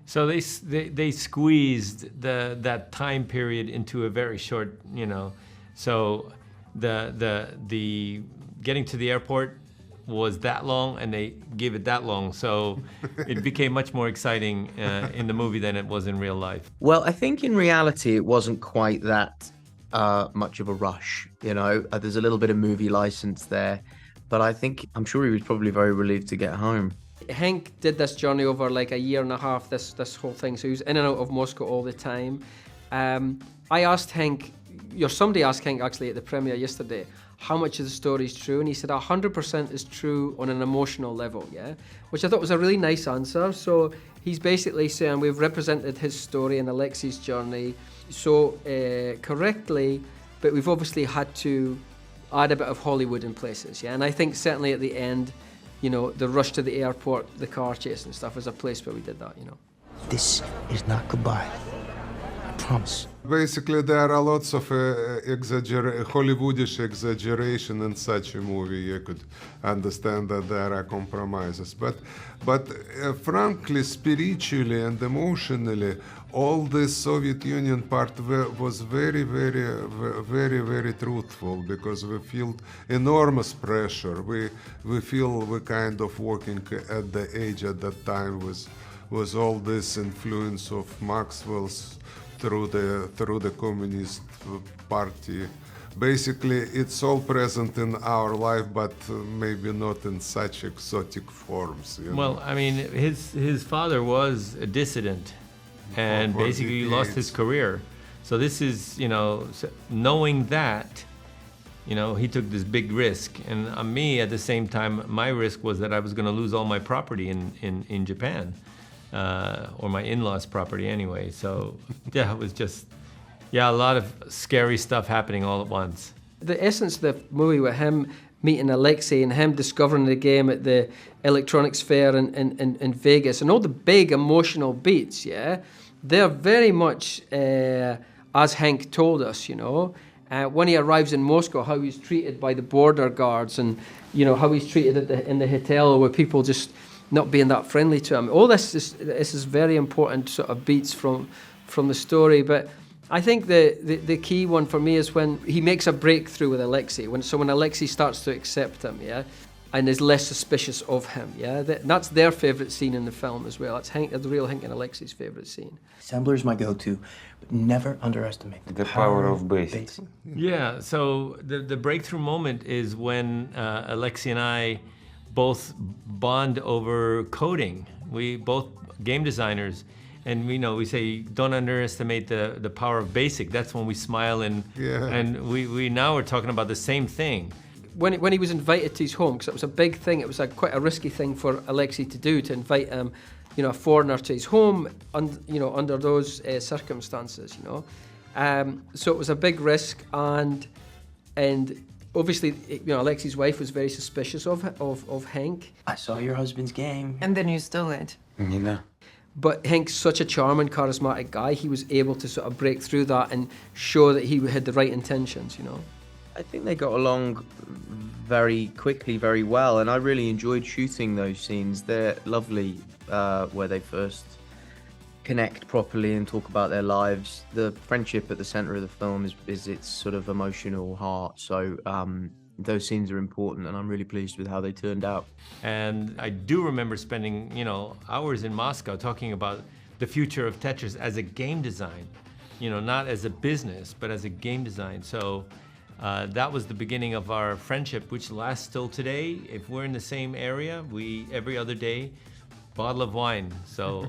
So they squeezed that time period into a very short, So the getting to the airport was that long, and they gave it that long. So it became much more exciting in the movie than it was in real life. Well, I think in reality it wasn't quite that much of a rush. There's a little bit of movie license there, but I'm sure he was probably very relieved to get home. Henk did this journey over like a year and a half, this whole thing, so he was in and out of Moscow all the time. I asked Henk, somebody asked Henk actually at the premiere yesterday, how much of the story is true, and he said 100% is true on an emotional level, yeah? Which I thought was a really nice answer. So he's basically saying we've represented his story and Alexey's journey so correctly, but we've obviously had to add a bit of Hollywood in places, yeah? And I think certainly at the end, the rush to the airport, the car chase and stuff is a place where we did that, This is not goodbye. I promise. Basically, there are lots of Hollywoodish exaggeration in such a movie. You could understand that there are compromises. But frankly, spiritually and emotionally, all the Soviet Union part was very, very, very, very truthful, because we feel enormous pressure. We feel we kind of working at the age at that time with all this influence of Maxwell's through the Communist Party. Basically, it's all present in our life, but maybe not in such exotic forms. Well, I mean, his father was a dissident, and basically lost his career. So this is, knowing that, he took this big risk. And on me, at the same time, my risk was that I was going to lose all my property in Japan, or my in-laws' property anyway. So yeah, it was just, a lot of scary stuff happening all at once. The essence of the movie with him meeting Alexey and him discovering the game at the electronics fair in Vegas, and all the big emotional beats, they're very much as Henk told us, when he arrives in Moscow, how he's treated by the border guards, and how he's treated in the hotel, where people just not being that friendly to him. All this is very important sort of beats from the story. But I think the key one for me is when he makes a breakthrough with Alexey. When Alexey starts to accept him, and is less suspicious of him, that's their favourite scene in the film as well. It's the real Henk and Alexey's favourite scene. Assembler's my go-to, but never underestimate the power of basics. Yeah, so the breakthrough moment is when Alexey and I both bond over coding. We both game designers, and we say don't underestimate the power of basic. That's when we smile, and we now are talking about the same thing. When he was invited to his home, because it was a big thing, it was quite a risky thing for Alexey to do, to invite a foreigner to his home, under those circumstances, So it was a big risk, and obviously, Alexey's wife was very suspicious of Henk. I saw your husband's game. And then you stole it. But Henk's such a charming, charismatic guy, he was able to sort of break through that and show that he had the right intentions, I think they got along very quickly, very well, and I really enjoyed shooting those scenes. They're lovely, where they first connect properly and talk about their lives. The friendship at the center of the film is its sort of emotional heart. So those scenes are important, and I'm really pleased with how they turned out. And I do remember spending, hours in Moscow talking about the future of Tetris as a game design, not as a business, but as a game design. So that was the beginning of our friendship, which lasts still today. If we're in the same area, every other day, bottle of wine. So